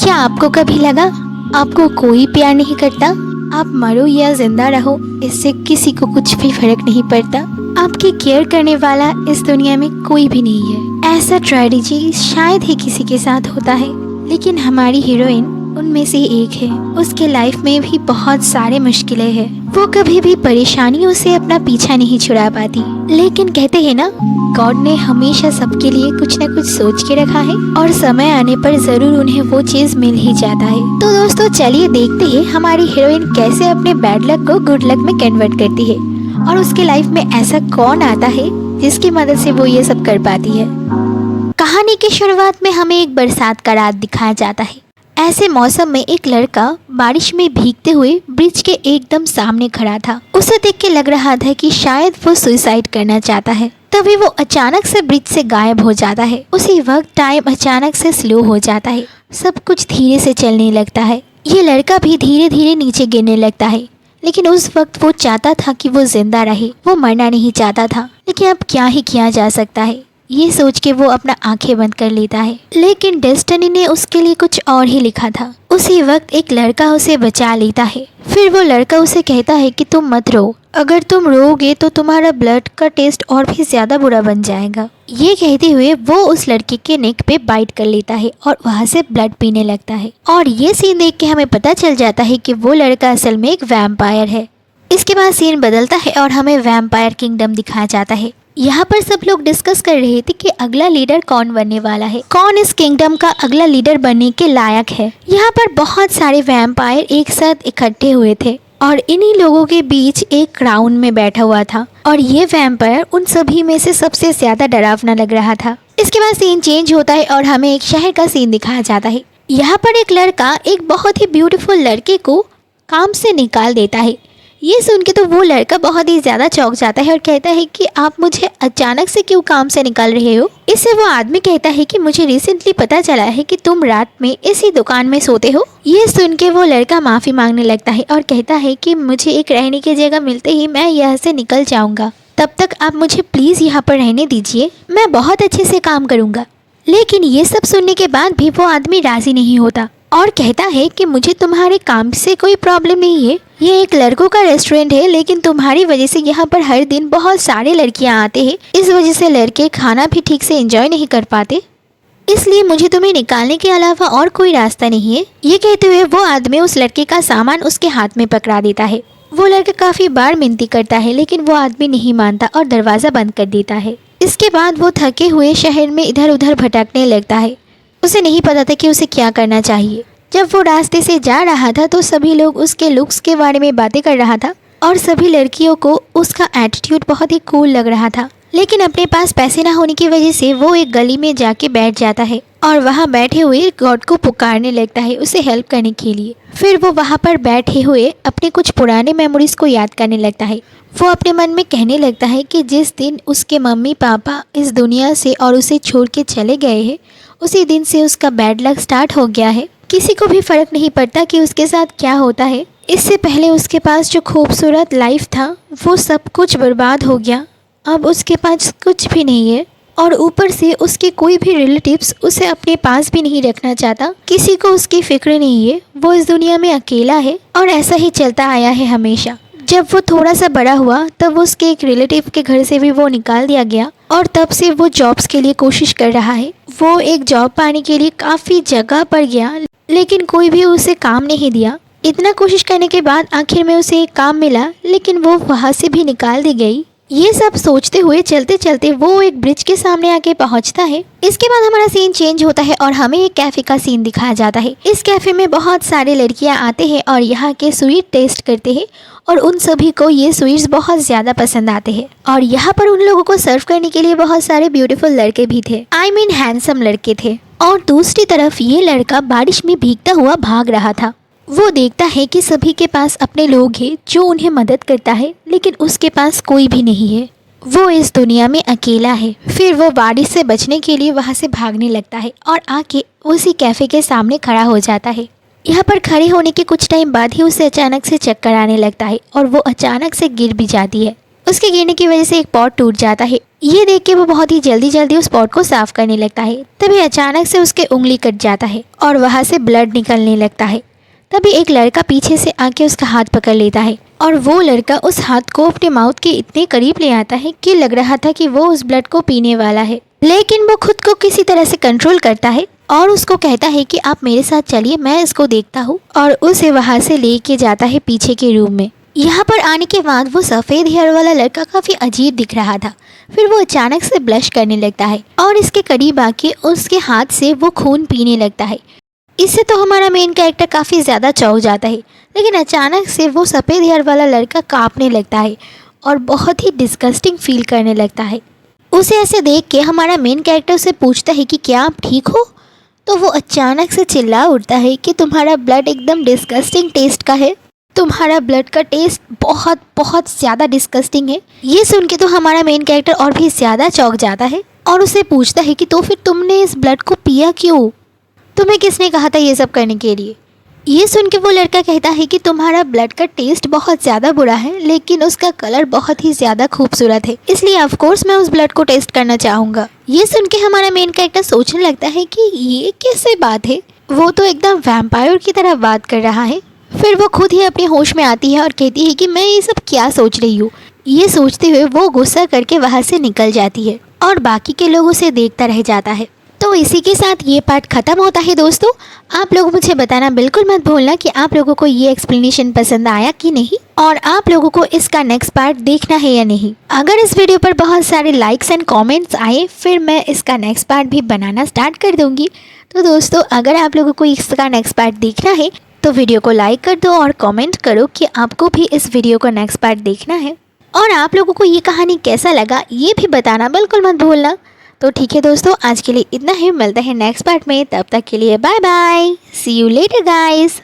क्या आपको कभी लगा आपको कोई प्यार नहीं करता? आप मरो या जिंदा रहो, इससे किसी को कुछ भी फर्क नहीं पड़ता। आपकी केयर करने वाला इस दुनिया में कोई भी नहीं है। ऐसा ट्रेजेडी शायद ही किसी के साथ होता है, लेकिन हमारी हीरोइन उनमें से एक है। उसके लाइफ में भी बहुत सारे मुश्किलें हैं। वो कभी भी परेशानियों से अपना पीछा नहीं छुड़ा पाती, लेकिन कहते हैं ना, गॉड ने हमेशा सबके लिए कुछ न कुछ सोच के रखा है और समय आने पर जरूर उन्हें वो चीज मिल ही जाता है। तो दोस्तों चलिए देखते हैं हमारी हीरोइन कैसे अपने बैड लक को गुड लक में कन्वर्ट करती है और उसके लाइफ में ऐसा कौन आता है जिसकी मदद से वो ये सब कर पाती है। कहानी की शुरुआत में हमें एक बरसात का रात दिखाया जाता है। ऐसे मौसम में एक लड़का बारिश में भीगते हुए ब्रिज के एकदम सामने खड़ा था। उसे देख के लग रहा था कि शायद वो सुसाइड करना चाहता है। तभी वो अचानक से ब्रिज से गायब हो जाता है। उसी वक्त टाइम अचानक से स्लो हो जाता है। सब कुछ धीरे से चलने लगता है। ये लड़का भी धीरे धीरे नीचे गिरने लगता है, लेकिन उस वक्त वो चाहता था कि वो जिंदा रहे। वो मरना नहीं चाहता था, लेकिन अब क्या ही किया जा सकता है, ये सोच के वो अपना आंखें बंद कर लेता है। लेकिन डेस्टिनी ने उसके लिए कुछ और ही लिखा था। उसी वक्त एक लड़का उसे बचा लेता है। फिर वो लड़का उसे कहता है कि तुम मत रो, अगर तुम रोओगे तो तुम्हारा ब्लड का टेस्ट और भी ज्यादा बुरा बन जाएगा। ये कहते हुए वो उस लड़के के नेक पे बाइट कर लेता है और वहाँ से ब्लड पीने लगता है। और ये सीन देख के हमें पता चल जाता है कि वो लड़का असल में एक वैम्पायर है। इसके बाद सीन बदलता है और हमें वैम्पायर किंगडम दिखाया जाता है। यहाँ पर सब लोग डिस्कस कर रहे थे कि अगला लीडर कौन बनने वाला है, कौन इस किंगडम का अगला लीडर बनने के लायक है। यहाँ पर बहुत सारे वैम्पायर एक साथ इकट्ठे हुए थे और इन्हीं लोगों के बीच एक क्राउन में बैठा हुआ था और ये वैम्पायर उन सभी में से सबसे ज्यादा डरावना लग रहा था। इसके बाद सीन चेंज होता है और हमें एक शहर का सीन दिखाया जाता है। यहाँ पर एक लड़का एक बहुत ही ब्यूटीफुल लड़के को काम से निकाल देता है। ये सुन के तो वो लड़का बहुत ही ज़्यादा चौंक जाता है और कहता है कि आप मुझे अचानक से क्यों काम से निकाल रहे हो। इससे वो आदमी कहता है कि मुझे रिसेंटली पता चला है कि तुम रात में इसी दुकान में सोते हो। ये सुन के वो लड़का माफ़ी मांगने लगता है और कहता है कि मुझे एक रहने की जगह मिलते ही मैं यहाँ से निकल जाऊँगा, तब तक आप मुझे प्लीज़ यहाँ पर रहने दीजिए, मैं बहुत अच्छे से काम करूँगा। लेकिन ये सब सुनने के बाद भी वो आदमी राज़ी नहीं होता और कहता है कि मुझे तुम्हारे काम से कोई प्रॉब्लम नहीं है, ये एक लड़कों का रेस्टोरेंट है, लेकिन तुम्हारी वजह से यहाँ पर हर दिन बहुत सारे लड़कियाँ आते हैं, इस वजह से लड़के खाना भी ठीक से एंजॉय नहीं कर पाते, इसलिए मुझे तुम्हें निकालने के अलावा और कोई रास्ता नहीं है। ये कहते हुए वो आदमी उस लड़के का सामान उसके हाथ में पकड़ा देता है। वो लड़का काफ़ी बार मिन्नती करता है, लेकिन वो आदमी नहीं मानता और दरवाज़ा बंद कर देता है। इसके बाद वो थके हुए शहर में इधर उधर भटकने लगता है। उसे नहीं पता था कि उसे क्या करना चाहिए। जब वो रास्ते से जा रहा था तो सभी लोग उसके लुक्स के बारे में बातें कर रहा था और सभी लड़कियों को उसका एटीट्यूड बहुत ही कूल लग रहा था। लेकिन अपने पास पैसे ना होने की वजह से वो एक गली में जाके बैठ जाता है और वहाँ बैठे हुए गॉड को पुकारने लगता है उसे हेल्प करने के लिए। फिर वो वहाँ पर बैठे हुए अपने कुछ पुराने मेमोरीज को याद करने लगता है। वो अपने मन में कहने लगता है कि जिस दिन उसके मम्मी पापा इस दुनिया से और उसे छोड़ के चले गए हैं, उसी दिन से उसका बैड लक स्टार्ट हो गया है। किसी को भी फर्क नहीं पड़ता कि उसके साथ क्या होता है। इससे पहले उसके पास जो खूबसूरत लाइफ था वो सब कुछ बर्बाद हो गया। अब उसके पास कुछ भी नहीं है और ऊपर से उसके कोई भी रिलेटिव्स उसे अपने पास भी नहीं रखना चाहता। किसी को उसकी फिक्र नहीं है। वो इस दुनिया में अकेला है और ऐसा ही चलता आया है हमेशा। जब वो थोड़ा सा बड़ा हुआ तब उसके एक रिलेटिव के घर से भी वो निकाल दिया गया और तब से वो जॉब्स के लिए कोशिश कर रहा है। वो एक जॉब पाने के लिए काफ़ी जगह पर गया, लेकिन कोई भी उसे काम नहीं दिया। इतना कोशिश करने के बाद आखिर में उसे एक काम मिला, लेकिन वो वहाँ से भी निकाल दी गई। ये सब सोचते हुए चलते चलते वो एक ब्रिज के सामने आके पहुँचता है। इसके बाद हमारा सीन चेंज होता है और हमें एक कैफ़े का सीन दिखाया जाता है। इस कैफ़े में बहुत सारे लड़कियाँ आते हैं और यहाँ के स्वीट टेस्ट करते हैं और उन सभी को ये स्वीट्स बहुत ज़्यादा पसंद आते हैं। और यहाँ पर उन लोगों को सर्व करने के लिए बहुत सारे ब्यूटीफुल लड़के भी थे, आई मीन हैंडसम लड़के थे। और दूसरी तरफ ये लड़का बारिश में भीगता हुआ भाग रहा था। वो देखता है कि सभी के पास अपने लोग हैं जो उन्हें मदद करता है, लेकिन उसके पास कोई भी नहीं है। वो इस दुनिया में अकेला है। फिर वो बारिश से बचने के लिए वहाँ से भागने लगता है और आके उसी कैफ़े के सामने खड़ा हो जाता है। यहाँ पर खड़े होने के कुछ टाइम बाद ही उसे अचानक से चक्कर आने लगता है और वो अचानक से गिर भी जाती है। उसके गिरने की वजह से एक पॉट टूट जाता है ये देख के वो बहुत ही जल्दी जल्दी उस पॉट को साफ करने लगता है। तभी अचानक से उसके उंगली कट जाता है और वहाँ से ब्लड निकलने लगता है। तभी एक लड़का पीछे से आके उसका हाथ पकड़ लेता है और वो लड़का उस हाथ को अपने माउथ के इतने करीब ले आता है कि लग रहा था कि वो उस ब्लड को पीने वाला है, लेकिन वो खुद को किसी तरह से कंट्रोल करता है और उसको कहता है कि आप मेरे साथ चलिए, मैं इसको देखता हूँ, और उसे वहाँ से लेके जाता है पीछे के रूम में। यहाँ पर आने के बाद वो सफ़ेद हेयर वाला लड़का काफ़ी अजीब दिख रहा था। फिर वो अचानक से ब्लश करने लगता है और इसके करीब आके उसके हाथ से वो खून पीने लगता है। इससे तो हमारा मेन कैरेक्टर काफ़ी ज़्यादा चौंक जाता है, लेकिन अचानक से वो सफ़ेद हेयर वाला लड़का काँपने लगता है और बहुत ही डिस्गस्टिंग फील करने लगता है। उसे ऐसे देख के हमारा मेन कैरेक्टर उसे पूछता है कि क्या आप ठीक हो? तो वो अचानक से चिल्ला उठता है कि तुम्हारा ब्लड एकदम डिस्गस्टिंग टेस्ट का है, तुम्हारा ब्लड का टेस्ट बहुत बहुत ज़्यादा डिस्गस्टिंग है। ये सुन के तो हमारा मेन कैरेक्टर और भी ज़्यादा चौंक जाता है और उसे पूछता है कि तो फिर तुमने इस ब्लड को पिया क्यों? तुम्हें किसने कहा था ये सब करने के लिए? ये सुन के वो लड़का कहता है कि तुम्हारा ब्लड का टेस्ट बहुत ज़्यादा बुरा है, लेकिन उसका कलर बहुत ही ज़्यादा खूबसूरत है, इसलिए ऑफ कोर्स मैं उस ब्लड को टेस्ट करना चाहूँगा। ये सुन के हमारा मेन कैरेक्टर सोचने लगता है कि ये कैसे बात है, वो तो एकदम वैम्पायर की तरह बात कर रहा है। फिर वो खुद ही अपने होश में आती है और कहती है कि मैं ये सब क्या सोच रही हूँ। ये सोचते हुए वो गुस्सा करके वहाँ से निकल जाती है और बाकी के लोग उसे देखता रह जाता है। तो इसी के साथ ये पार्ट ख़त्म होता है। दोस्तों, आप लोग मुझे बताना बिल्कुल मत भूलना कि आप लोगों को ये एक्सप्लेनेशन पसंद आया कि नहीं, और आप लोगों को इसका नेक्स्ट पार्ट देखना है या नहीं। अगर इस वीडियो पर बहुत सारे लाइक्स एंड कमेंट्स आए फिर मैं इसका नेक्स्ट पार्ट भी बनाना स्टार्ट कर दूँगी। तो दोस्तों, अगर आप लोगों को इसका नेक्स्ट पार्ट देखना है तो वीडियो को लाइक कर दो और कमेंट करो कि आपको भी इस वीडियो का नेक्स्ट पार्ट देखना है, और आप लोगों को ये कहानी कैसा लगा ये भी बताना बिल्कुल मत भूलना। तो ठीक है दोस्तों, आज के लिए इतना ही, मिलते हैं नेक्स्ट पार्ट में, तब तक के लिए bye bye, see you later guys.